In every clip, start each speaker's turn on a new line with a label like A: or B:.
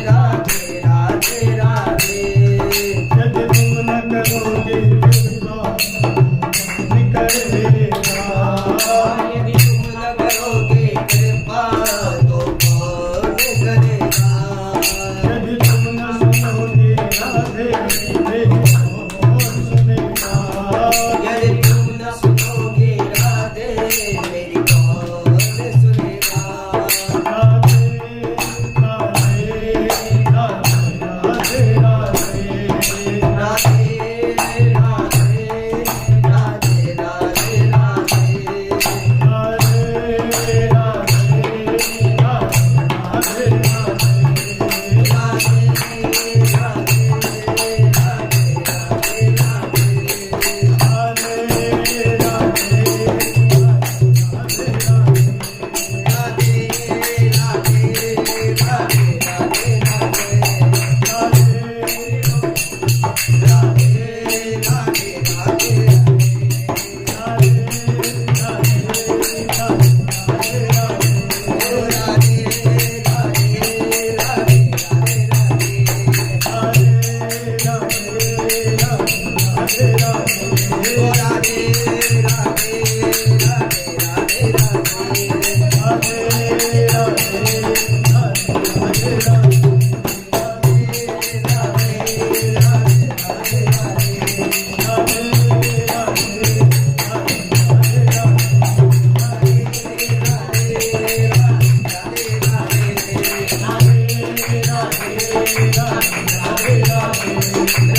A: राधे राधे राधे।
B: यदि तुम न करोगे कृपा कौन करेगा।
A: यदि तुम न करोगे कृपा तो कौन करेगा।
B: यदि तुम न सुनोगे राधे मेरी कौन सुनेगा।
A: यदि तुम न सुनोगे राधे मेरी कौन सुनेगा।
B: राधे राधे राधे राधे राधे।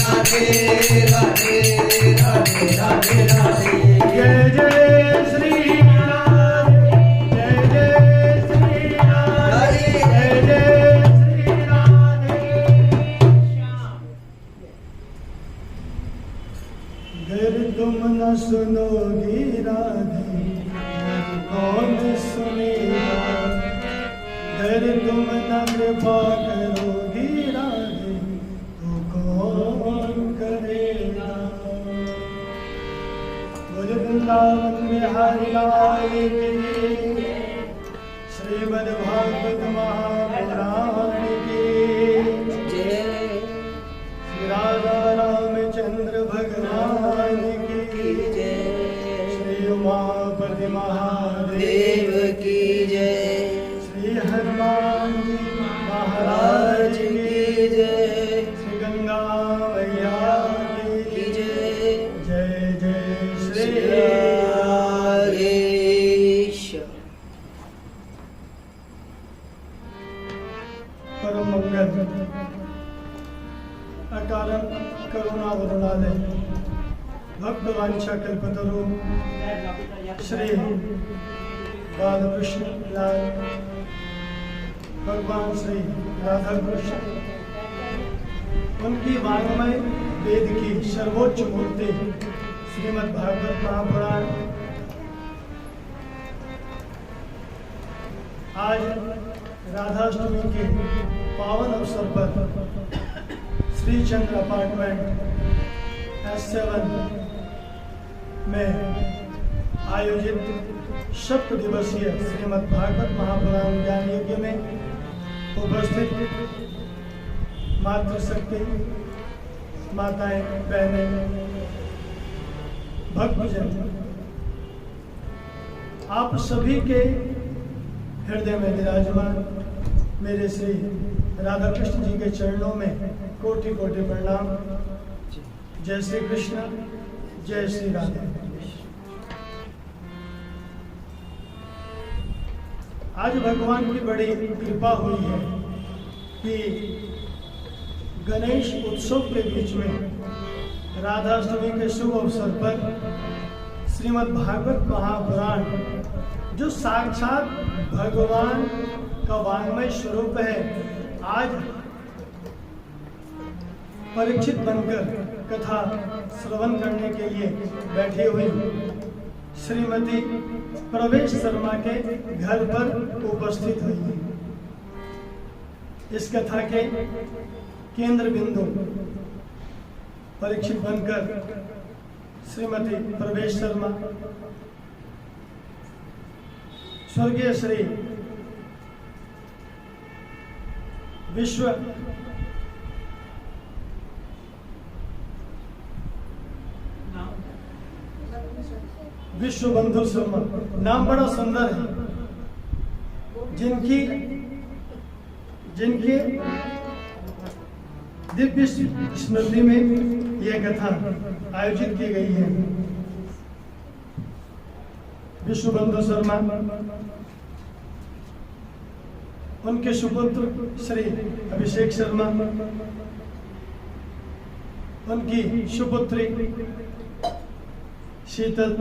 A: राधे राधे राधे राधे राधे।
B: जय जय श्री राधे, जय जय श्री राधे, जय जय श्री राधे। अगर तुम न सुनोगी राधे कौन सुनेगा। अगर तुम न कृपा करोगी राधे तो कौन करेगा। बोले वृंदावन बिहारी लाल की, श्रीमद् भागवत महापुराण की
A: जय
B: श्री राधा रामचंद्र भगवान की
A: जय।
B: श्री उमापति महादेव
A: देव की जय।
B: श्री हनुमान जी महाराज की
A: जय।
B: श्री गंगा मैया की
A: जय।
B: जय जय श्री परम मंगल अकारण करुणा वरुणालय भक्त वांछा कल्पतरु श्री बालकृष्ण लाल भगवान श्री राधा कृष्ण उनकी वाङ्मय वेद की सर्वोच्च मूर्ति श्रीमद् भागवत महापुराण आज राधाष्टमी के पावन अवसर पर श्री चंद्र अपार्टमेंट S7 में आयोजित सप्त दिवसीय श्रीमद् भागवत महापुराण ज्ञान यज्ञ में उपस्थित मातृशक्ति माताएं बहनें भक्तजन आप सभी के हृदय में विराजमान मेरे श्री राधा कृष्ण जी के चरणों में कोटि कोटि प्रणाम। जय श्री कृष्ण, जय श्री राधा। आज भगवान की बड़ी कृपा हुई है कि गणेश उत्सव के बीच में राधाष्टमी के शुभ अवसर पर श्रीमद् भागवत महापुराण जो साक्षात भगवान का वाङ्मय स्वरूप है, आज परीक्षित बनकर कथा श्रवण करने के लिए बैठी हुई श्रीमती प्रवेश शर्मा के घर पर उपस्थित हुई। इस कथा के केंद्र बिंदु परीक्षित बनकर श्रीमती प्रवेश शर्मा स्वर्गीय श्री विश्व बंधु शर्मा, नाम बड़ा सुंदर है, जिनके दिव्य स्मृति में यह कथा आयोजित की गई है। विश्व बंधु शर्मा, उनके सुपुत्र श्री अभिषेक शर्मा, उनकी सुपुत्री शीतल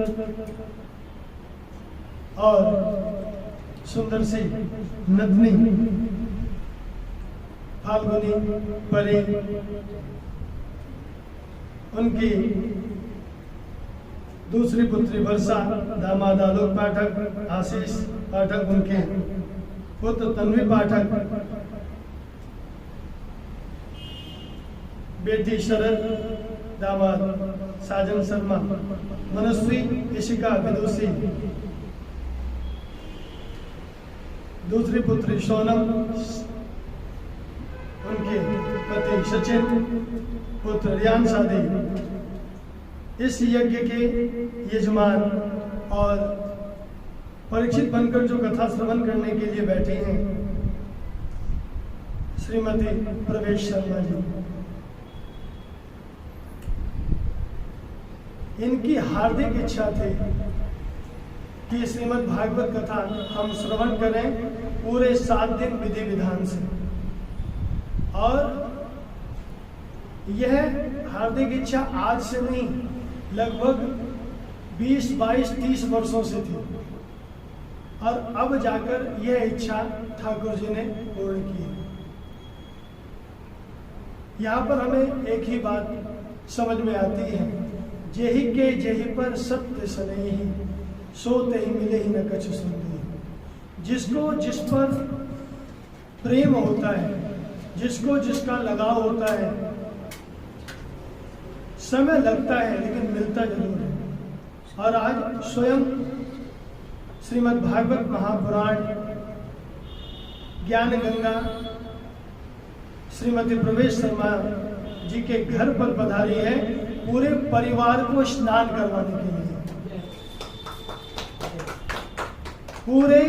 B: और सुंदर सी नंदनी फाल्गुनी परी, उनकी दूसरी पुत्री वर्षा, दामाद आलोक पाठक, आशीष पाठक, उनके पुत्र तन्वी पाठक, बेटी शरद, दामाद साजन शर्मा, मनस्वी इशिका विदुषी, दूसरी पुत्री सोनम, उनके पति सचिन, पुत्र रियान शादी। इस यज्ञ के यजमान और परीक्षित बनकर जो कथा श्रवण करने के लिए बैठे हैं, श्रीमती प्रवेश शर्मा जी। इनकी हार्दिक इच्छा थी कि श्रीमद् भागवत कथा हम श्रवण करें पूरे 7 दिन विधि विधान से, और यह हार्दिक इच्छा आज से नहीं, लगभग 20, 22, 30 वर्षों से थी, और अब जाकर यह इच्छा ठाकुर जी ने पूर्ण की। यहाँ पर हमें एक ही बात समझ में आती है, जेहि के जेहि पर सत्य सनेही, सो तेहि मिले ही न कछु संदेह। जिसको जिस पर प्रेम होता है, जिसको जिसका लगाव होता है, समय लगता है लेकिन मिलता जरूर है। और आज स्वयं श्रीमद् भागवत महापुराण ज्ञान गंगा श्रीमती प्रवेश शर्मा जी के घर पर पधारी है, पूरे परिवार को स्नान करवाने के लिए, पूरे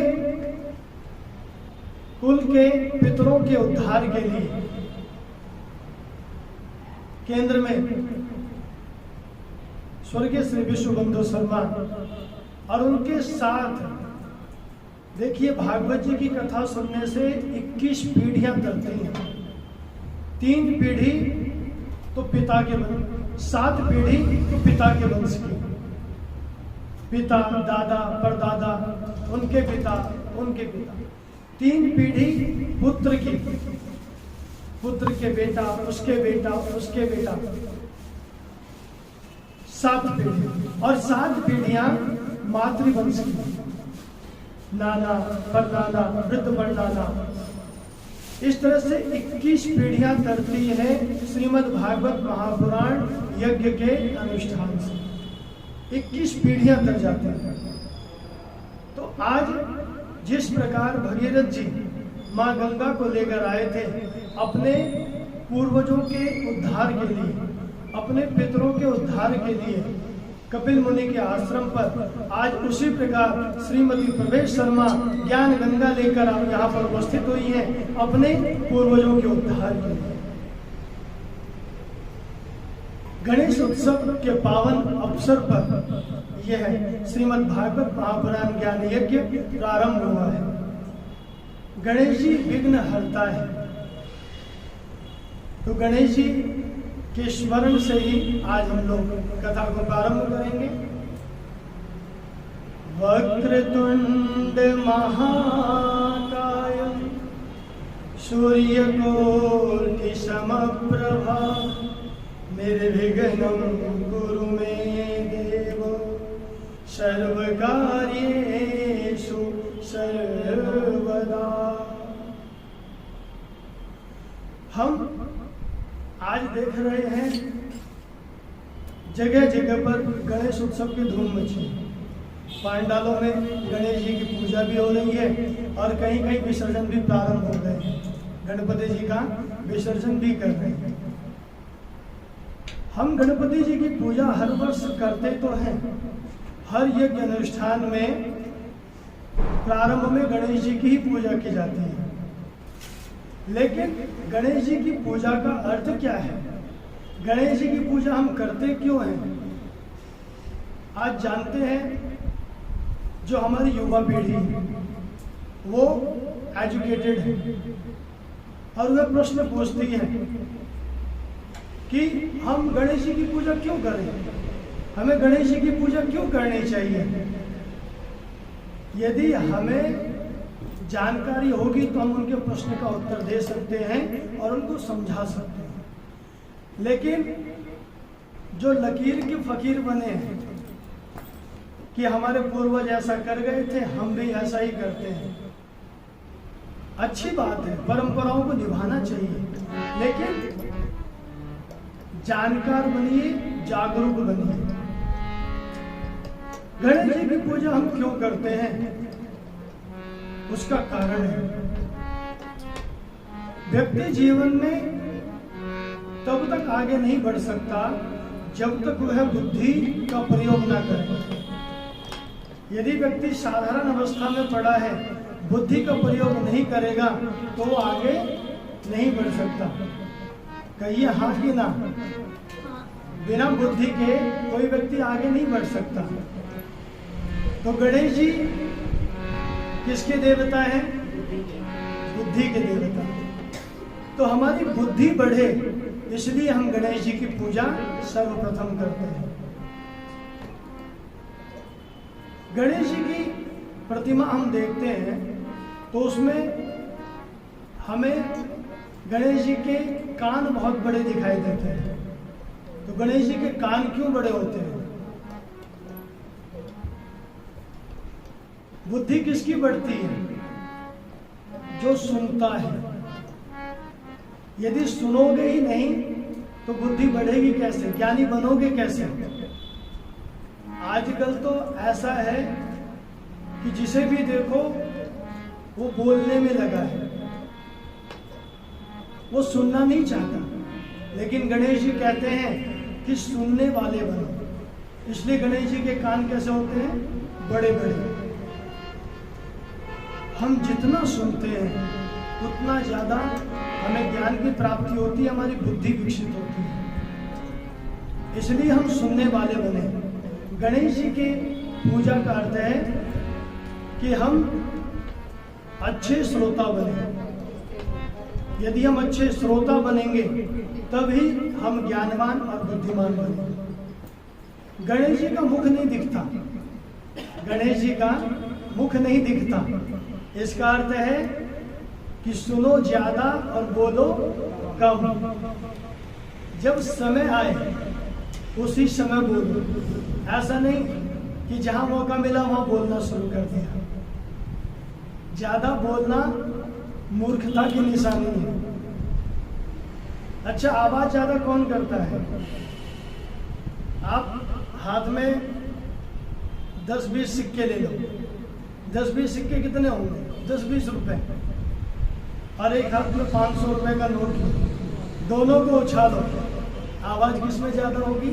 B: कुल के पितरों के उद्धार के लिए। केंद्र में स्वर्गीय श्री विश्व बंधु शर्मा और उनके साथ, देखिए भागवत जी की कथा सुनने से 21 पीढ़ियां चलती हैं। 3 पीढ़ी तो पिता के वंश, 7 पीढ़ी तो पिता के वंश की, पिता, दादा, परदादा, उनके पिता, उनके पिता, 3 पीढ़ी पुत्र की, पुत्र के बेटा, उसके बेटा, उसके बेटा, 7 पीढ़ी, और 7 पीढ़ियां मातृवंश की, नाना, परनाना, वृद्ध परनाना। इस तरह से 21 पीढ़ियां तरती है श्रीमद् भागवत महापुराण यज्ञ के अनुष्ठान से, 21 पीढ़ियां तर जाती हैं। तो आज जिस प्रकार भगीरथ जी माँ गंगा को लेकर आए थे अपने पूर्वजों के उद्धार के लिए, अपने पितरों के उद्धार के लिए कपिल मुनि के आश्रम पर, आज उसी प्रकार श्रीमती प्रवेश शर्मा ज्ञान गंगा लेकर यहाँ पर उपस्थित हुई हैं अपने पूर्वजों के उद्धार के लिए। गणेश उत्सव के पावन अवसर पर यह श्रीमद् भागवत महापुराण ज्ञान यज्ञ प्रारंभ हुआ है। गणेश जी विघ्न हरता है, तो गणेश जी के स्मरण से ही आज हम लोग कथा को प्रारंभ करेंगे। वक्रतुंड महाकाय सूर्यकोटि समप्रभा निर्विघ्नं कुरु मे देव सर्वकार्येषु सर्वदा। हम आज देख रहे हैं जगह जगह पर गणेश उत्सव की धूम मची। पांडालों में गणेश जी की पूजा भी हो रही है और कहीं कहीं विसर्जन भी प्रारंभ हो गए हैं। गणपति जी का विसर्जन भी कर रहे हैं। हम गणपति जी की पूजा हर वर्ष करते तो हैं। हर यज्ञ अनुष्ठान में प्रारंभ में गणेश जी की ही पूजा की जाती है। लेकिन गणेश जी की पूजा का अर्थ क्या है? गणेश जी की पूजा हम करते क्यों हैं? आज जानते हैं जो हमारी युवा पीढ़ी है वो एजुकेटेड है और वह प्रश्न पूछती है कि हम गणेश जी की पूजा क्यों करें, हमें गणेश जी की पूजा क्यों करनी चाहिए। यदि हमें जानकारी होगी तो हम उनके प्रश्न का उत्तर दे सकते हैं और उनको समझा सकते हैं। लेकिन जो लकीर के फकीर बने हैं कि हमारे पूर्वज ऐसा कर गए थे, हम भी ऐसा ही करते हैं, अच्छी बात है, परंपराओं को निभाना चाहिए, लेकिन जानकार बनिए, जागरूक बनिए। गणेश जी की पूजा हम क्यों करते हैं? उसका कारण है व्यक्ति जीवन में तब तक आगे नहीं बढ़ सकता जब तक वह बुद्धि का प्रयोग ना करे। यदि व्यक्ति साधारण अवस्था में पड़ा है, बुद्धि का प्रयोग नहीं करेगा तो वो आगे नहीं बढ़ सकता। कहिए हाँ कि ना? बिना बुद्धि के कोई व्यक्ति आगे नहीं बढ़ सकता। तो गणेश जी किसके देवता हैं? बुद्धि के देवता। तो हमारी बुद्धि बढ़े इसलिए हम गणेश जी की पूजा सर्वप्रथम करते हैं। गणेश जी की प्रतिमा हम देखते हैं तो उसमें हमें गणेश जी के कान बहुत बड़े दिखाई देते हैं। तो गणेश जी के कान क्यों बड़े होते हैं? बुद्धि किसकी बढ़ती है? जो सुनता है। यदि सुनोगे ही नहीं तो बुद्धि बढ़ेगी कैसे? ज्ञानी बनोगे कैसे? आजकल तो ऐसा है कि जिसे भी देखो वो बोलने में लगा है, वो सुनना नहीं चाहता। लेकिन गणेश जी कहते हैं कि सुनने वाले बनो। इसलिए गणेश जी के कान कैसे होते हैं? बड़े बड़े। हम जितना सुनते हैं उतना ज्यादा हमें ज्ञान की प्राप्ति होती है, हमारी बुद्धि विकसित होती है। इसलिए हम सुनने वाले बने। गणेश जी के पूजा का अर्थ है कि हम अच्छे श्रोता बने। यदि हम अच्छे श्रोता बनेंगे तभी हम ज्ञानवान और बुद्धिमान बनेंगे। गणेश जी का मुख नहीं दिखता, गणेश जी का मुख नहीं दिखता। इसका अर्थ है कि सुनो ज्यादा और बोलो कम। जब समय आए उसी समय बोलो। ऐसा नहीं कि जहां मौका मिला वहां बोलना शुरू कर दिया। ज्यादा बोलना मूर्खता की निशानी है। अच्छा, आवाज ज्यादा कौन करता है? आप हाथ में 10-20 सिक्के ले लो। 10-20 सिक्के कितने होंगे? 10-20 रुपए। और एक हाथ में 500 रुपए का नोट लो, दोनों को उछालो, आवाज किसमें ज्यादा होगी?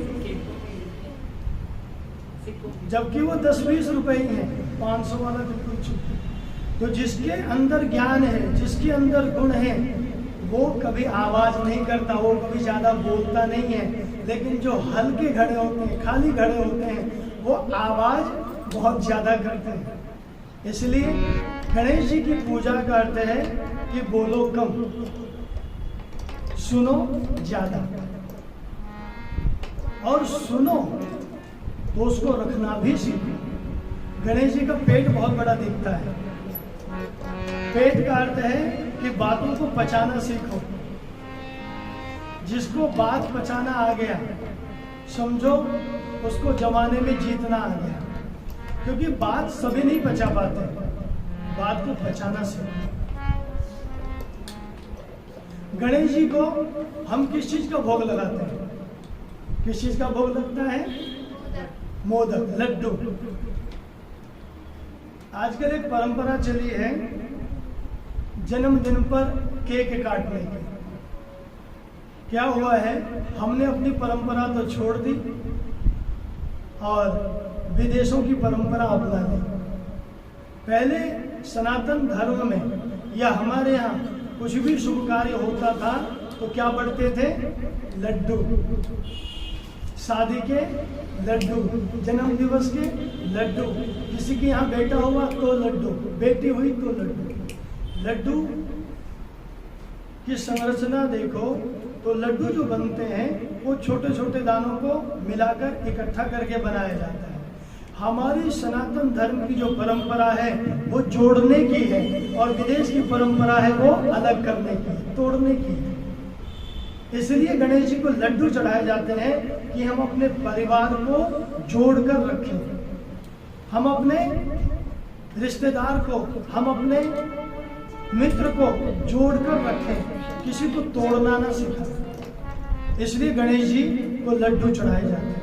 B: जबकि वो 10-20 रुपए ही है, 500 वाला बिल्कुल चुप। तो जिसके अंदर ज्ञान है, जिसके अंदर गुण है, वो कभी आवाज नहीं करता, वो कभी ज्यादा बोलता नहीं है। लेकिन जो हल्के घड़े होते हैं, खाली घड़े होते हैं, वो आवाज बहुत ज्यादा करते हैं। इसलिए गणेश जी की पूजा का अर्थ है कि बोलो कम, सुनो ज्यादा। और सुनो तो उसको रखना भी सीखो। गणेश जी का पेट बहुत बड़ा दिखता है। पेट का अर्थ है कि बातों को पचाना सीखो। जिसको बात पचाना आ गया, समझो उसको जमाने में जीतना आ गया। क्योंकि बात सभी नहीं पचा पाते, बात को पचाना सीखो। गणेश जी को हम किस चीज का भोग लगाते हैं? किस चीज का भोग लगता है? मोदक, लड्डू। आजकल एक परंपरा चली है, जन्मदिन पर केक काटने की। क्या हुआ है, हमने अपनी परंपरा तो छोड़ दी और विदेशों की परंपरा अपना ली। पहले सनातन धर्म में या हमारे यहाँ कुछ भी शुभ कार्य होता था तो क्या बढ़ते थे, लड्डू, शादी के लड्डू, जन्म दिवस के लड्डू, किसी के यहाँ बेटा हुआ तो लड्डू, बेटी हुई तो लड्डू। लड्डू की संरचना देखो तो लड्डू जो बनते हैं वो छोटे छोटे दानों को मिलाकर इकट्ठा करके बनाया जाता है। हमारी सनातन धर्म की जो परंपरा है वो जोड़ने की है और विदेश की परंपरा है वो अलग करने की, तोड़ने की है। इसलिए गणेश जी को लड्डू चढ़ाए जाते हैं कि हम अपने परिवार को जोड़कर रखें, हम अपने रिश्तेदार को, हम अपने मित्र को जोड़कर रखें, किसी को तोड़ना ना सिखाएं। इसलिए गणेश जी को लड्डू चढ़ाए जाते हैं।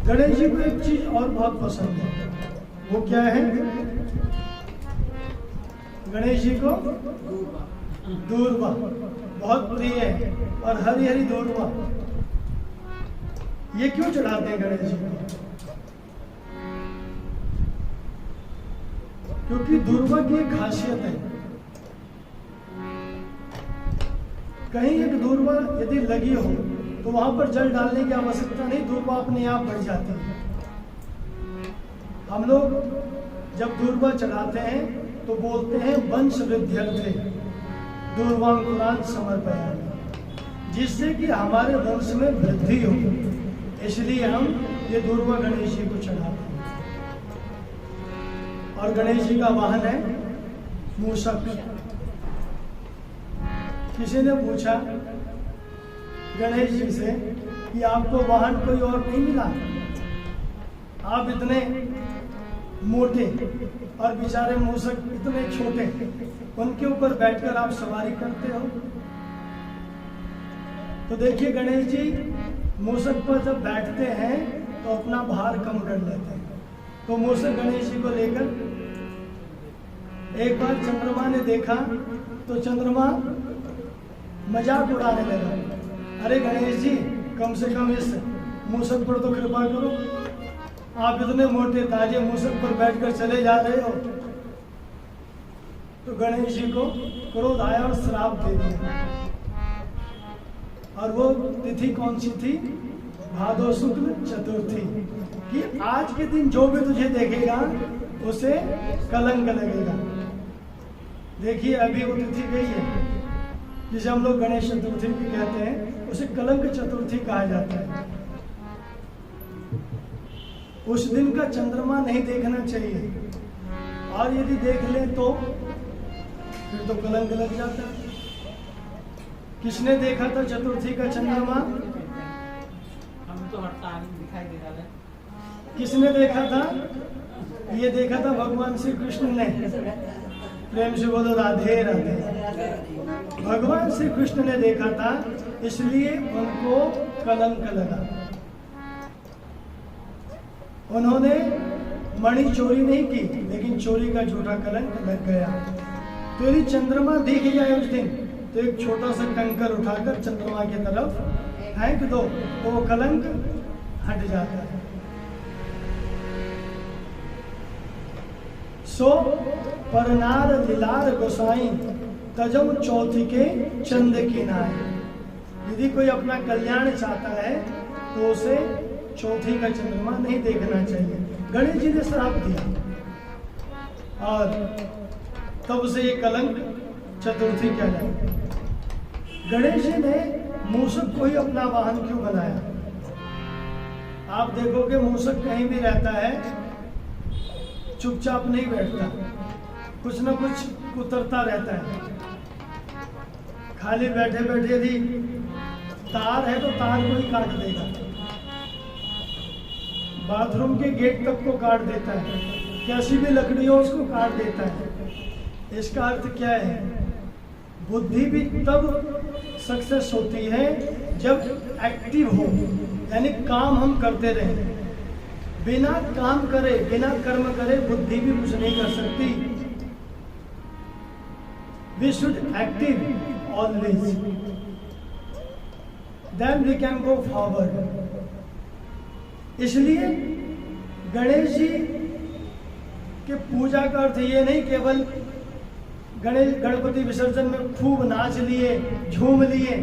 B: गणेश जी को एक चीज और बहुत पसंद है, वो क्या है, गणेश जी को दूर्वा बहुत प्रिय है और हरी हरी दूर्वा। ये क्यों चढ़ाते हैं गणेश जी को, क्योंकि दूर्वा की एक खासियत है, कहीं एक दूर्वा यदि लगी हो तो वहां पर जल डालने की आवश्यकता नहीं, दूर्वा अपने आप बढ़ जाती है। हम लोग जब दूर्वा चढ़ाते हैं तो बोलते हैं वंश वृद्ध्यर्थे दूर्वांकुरान समर्पयामि, जिससे कि हमारे वंश में वृद्धि हो, इसलिए हम ये दूर्वा गणेश जी को चढ़ाते हैं। और गणेश जी का वाहन है मूषक। किसी ने पूछा गणेश जी से कि आपको वाहन कोई और नहीं मिला, आप इतने मोटे और बेचारे मूषक इतने छोटे, उनके ऊपर बैठकर आप सवारी करते हो। तो देखिए गणेश जी मूषक पर जब बैठते हैं तो अपना भार कम कर लेते हैं। तो मूषक गणेश जी को लेकर एक बार चंद्रमा ने देखा तो चंद्रमा मजाक उड़ाने लगा, अरे गणेश जी कम से कम इस मूषक पर तो कृपा करो, आप इतने मोटे ताजे मूषक पर बैठकर चले जा रहे हो। तो गणेश जी को क्रोध आया और श्राप दे दिया। और वो तिथि कौन सी थी, भादो शुक्ल चतुर्थी, कि आज के दिन जो भी तुझे देखेगा उसे कलंक लगेगा। देखिए अभी वो तिथि गई है जिसे हम लोग गणेश चतुर्थी भी कहते हैं, उसे कलंक चतुर्थी कहा जाता है। उस दिन का चंद्रमा नहीं देखना चाहिए, और यदि देख ले तो फिर तो कलंक लग जाता है। किसने देखा था चतुर्थी का चंद्रमा,
C: हमें तो हड़ताल दिखाई दे रहा है।
B: किसने देखा था, ये देखा था भगवान श्री कृष्ण ने। प्रेम से बोलो राधे राधे। भगवान श्री कृष्ण ने देखा था, इसलिए उनको कलंक लगा। उन्होंने मणि चोरी नहीं की, लेकिन चोरी का झूठा कलंक लग गया। तो यदि चंद्रमा दिख जाए उस दिन तो एक छोटा सा कंकर उठाकर चंद्रमा की तरफ फेंक दो तो वो कलंक हट जाता है। सो परनार लीलार गोसाई तजम चौथी के चंद की नाय। यदि कोई अपना कल्याण चाहता है तो उसे चौथी का चंद्रमा नहीं देखना चाहिए। गणेश जी ने श्राप दिया और तब से ये कलंक चतुर्थी कहलाया। गणेश जी ने मूषक को ही अपना वाहन क्यों बनाया? आप देखोगे मूषक कहीं भी रहता है चुपचाप नहीं बैठता, कुछ ना कुछ कुतरता रहता है। खाली बैठे बैठे यदि तार है तो तार को ही काट देगा, बाथरूम के गेट तक को काट देता है, कैसी भी लकड़ी हो उसको काट देता है। इसका अर्थ क्या है? बुद्धि भी तब सक्सेस होती है जब एक्टिव हो, यानी काम हम करते रहे। बिना काम करे, बिना कर्म करे बुद्धि भी कुछ नहीं कर सकती। we should active always. Then we can go forward. इसलिए गणेश जी के पूजा का अर्थ ये नहीं केवल गणपति विसर्जन में खूब नाच लिए, झूम लिए,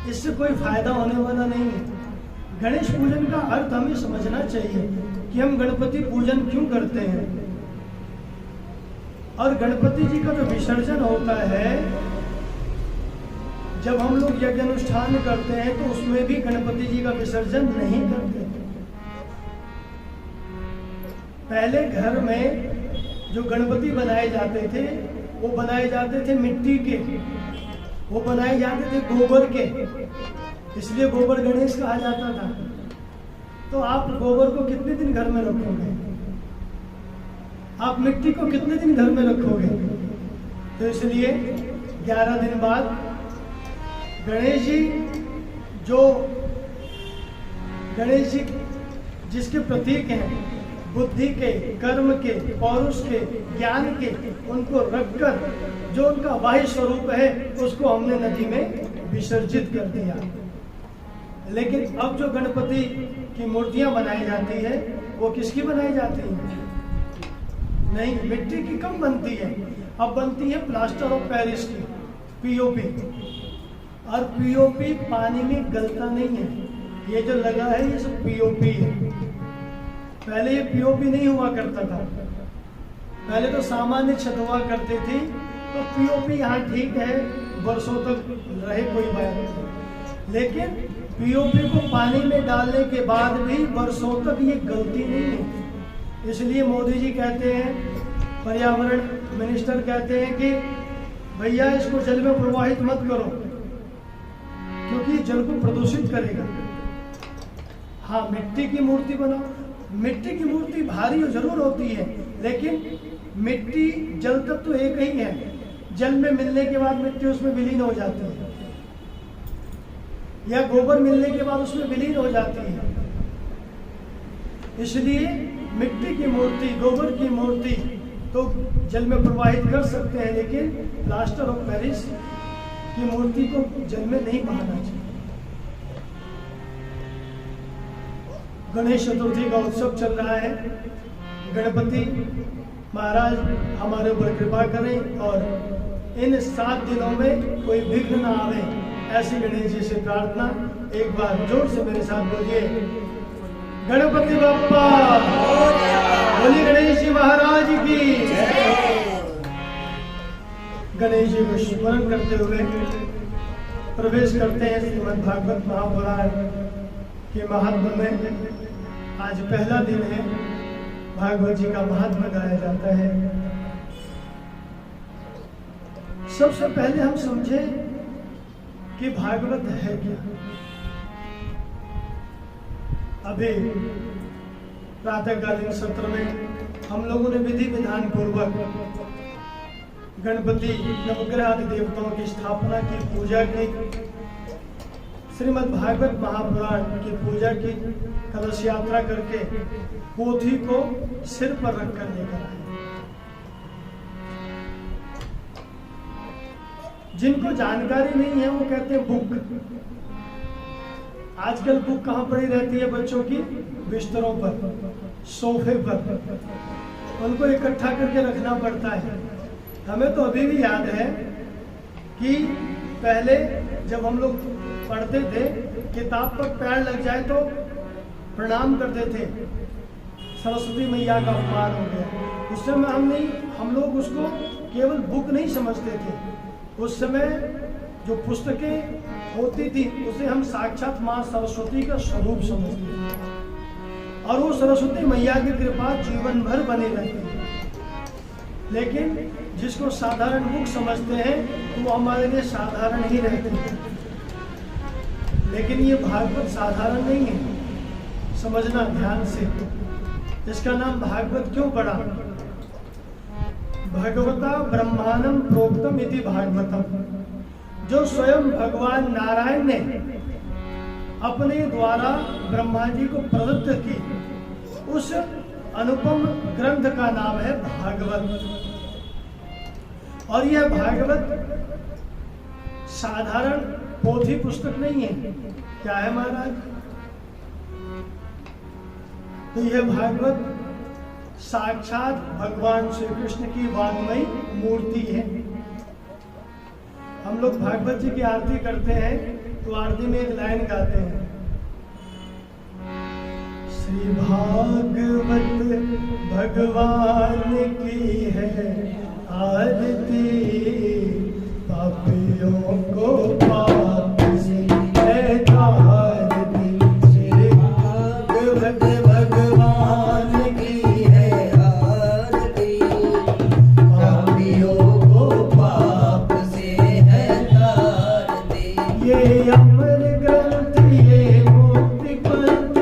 B: इससे कोई फायदा होने वाला नहीं है। गणेश पूजन का अर्थ हमें समझना चाहिए कि हम गणपति पूजन क्यों करते हैं। और गणपति जी का जो विसर्जन होता है, जब हम लोग यज्ञ अनुष्ठान करते हैं तो उसमें भी गणपति जी का विसर्जन नहीं करते। पहले घर में जो गणपति बनाए जाते थे वो बनाए जाते थे मिट्टी के, वो बनाए जाते थे गोबर के, इसलिए गोबर गणेश कहा जाता था। तो आप गोबर को कितने दिन घर में रखोगे? आप मिट्टी को कितने दिन घर में रखोगे? तो इसलिए 11 दिन बाद गणेश जी जिसके प्रतीक हैं, बुद्धि के, कर्म के, पौरुष के, ज्ञान के, उनको रखकर जो उनका बाह्य स्वरूप है उसको हमने नदी में विसर्जित कर दिया। लेकिन अब जो गणपति की मूर्तियां बनाई जाती है वो किसकी बनाई जाती है? नहीं, मिट्टी की कम बनती है, अब बनती है प्लास्टर ऑफ पेरिस की, पीओपी। और पीओपी पानी में गलता नहीं है, ये जो लगा है ये सब पीओपी है। पहले ये पीओपी नहीं हुआ करता था, पहले तो सामान्य छत हुआ करती थी, तो पीओपी यहाँ ठीक है, वर्षों तक रहे कोई बात नहीं। लेकिन पीओपी को पानी में डालने के बाद भी वर्षों तक ये गलती नहीं है। इसलिए मोदी जी कहते हैं, पर्यावरण मिनिस्टर कहते हैं कि भैया इसको जल में प्रवाहित मत करो क्योंकि जल को प्रदूषित करेगा। हाँ, मिट्टी की मूर्ति बनाओ, मिट्टी की मूर्ति भारी जरूर होती है, लेकिन मिट्टी जल तक तो एक ही है, जल में मिलने के बाद मिट्टी उसमें विलीन हो जाती है, या गोबर मिलने के बाद उसमें विलीन हो जाती है। इसलिए मिट्टी की मूर्ति, गोबर की मूर्ति तो जल में प्रवाहित कर सकते हैं, लेकिन प्लास्टर ऑफ पेरिस की मूर्ति को जल में नहीं बहाना चाहिए। गणेश चतुर्थी का उत्सव चल रहा है। गणपति महाराज हमारे ऊपर कृपा करें और इन 7 दिनों में कोई विघ्न ना आवे, ऐसी गणेश जी से प्रार्थना। एक बार जोर से मेरे साथ बोलिए, गणपति बप्पा, बोलिए गणेश जी महाराज की। गणेश जी को स्मरण करते हुए प्रवेश करते हैं श्रीमद् भागवत महापुराण के महात्म्य में। आज पहला दिन है, भागवत जी का महात्म्य गाया जाता है। सबसे पहले हम समझें कि भागवत है क्या। अभी प्रातःकालीन सत्र में हम लोगों ने विधि विधान पूर्वक गणपति नवग्रह आदि देवताओं की स्थापना की, पूजा की, श्रीमद् भागवत महापुराण की पूजा की, कलश यात्रा करके पोथी को सिर पर रखकर लेकर आए। जिनको जानकारी नहीं है वो कहते हैं बुक। आजकल बुक कहाँ पड़ी रहती है बच्चों की? बिस्तरों पर, सोफे पर, उनको इकट्ठा करके रखना पड़ता है। हमें तो अभी भी याद है कि पहले जब हम लोग पढ़ते थे, किताब पर पैर लग जाए तो प्रणाम करते थे, सरस्वती मैया का अपमान हो गया। उस समय हम लोग उसको केवल बुक नहीं समझते थे, उस समय जो पुस्तकें होती थी उसे हम साक्षात माँ सरस्वती का स्वरूप समझते थे, और वो सरस्वती मैया की कृपा जीवन भर बनी रहती है। लेकिन जिसको साधारण बुक समझते हैं तो वो हमारे लिए साधारण ही रहते हैं। लेकिन ये भागवत साधारण नहीं है, समझना ध्यान से। इसका नाम भागवत क्यों पड़ा? भगवता ब्रह्मांडम प्रोक्तम इति भागवतम, जो स्वयं भगवान नारायण ने अपने द्वारा ब्रह्मा जी को प्रदत्त की, उस अनुपम ग्रंथ का नाम है भागवत। और यह भागवत साधारण पोथी पुस्तक नहीं है। क्या है महाराज? तो यह भागवत साक्षात भगवान श्री कृष्ण की वाङ्मयी मूर्ति है। हम लोग भागवत जी की आरती करते हैं तो आरती में एक लाइन गाते हैं, श्री भागवत भगवान की है आरती, पापियों को पाप से है तारती। श्री भागवत भगवान की है आरती, पापियों को पाप से है तारती। ये अमर ग्रंथ ये मुक्ति पंथ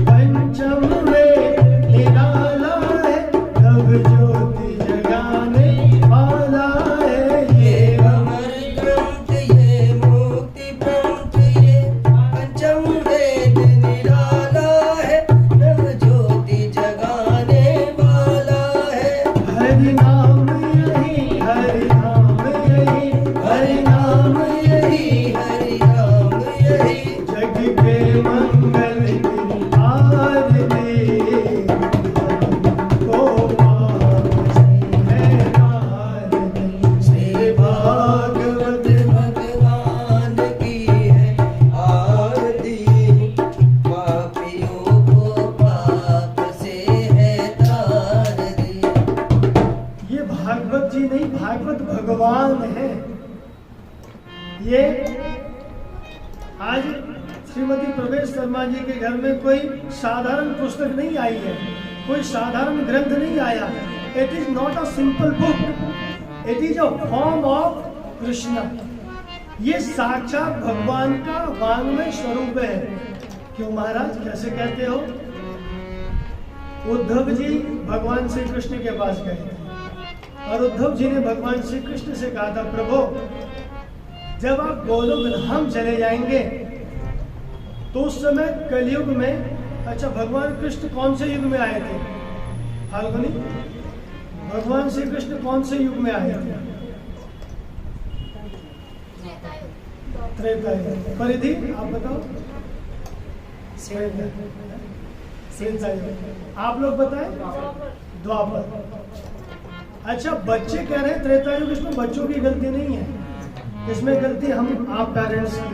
B: पंचम वेद निराला है, नव ज्योति जगाने वाला है। ये अमर ग्रंथ ये मुक्ति पंथ ये पंचम वेद निराला है, नव ज्योति जगाने वाला है। हरि नाम यही हरि नाम यही हरि नाम यही हरि नाम यही, जग के मंगल की आरती, को पाप से है तारती। श्री भागवत भगवान की है आरती, पापियों को पाप से है तारती। ये भागवत जी नहीं, भागवत भगवान है। ये आज श्रीमती प्रवेश शर्मा जी के घर में कोई साधारण पुस्तक नहीं आई है, कोई साधारण ग्रंथ नहीं आया। It is not a simple book, it is a form of Krishna. ये साक्षात भगवान का वाङ्मय स्वरूप है। क्यों महाराज, कैसे कहते हो? उद्धव जी भगवान श्री कृष्ण के पास गए थे और उद्धव जी ने भगवान श्री कृष्ण से कहा था, प्रभु जब आप गोलोक धाम चले जाएंगे तो उस समय कलयुग में, अच्छा भगवान कृष्ण कौन से युग में आए थे? फाल्गुनी, भगवान श्री कृष्ण कौन से युग में आए थे? त्रेता युग। परिधि आप बताओ। त्रेता युग। आप लोग बताएं। द्वापर। अच्छा बच्चे कह रहे हैं त्रेता युग, इसमें बच्चों की गलती नहीं है, इसमें गलती हम आप पेरेंट्स की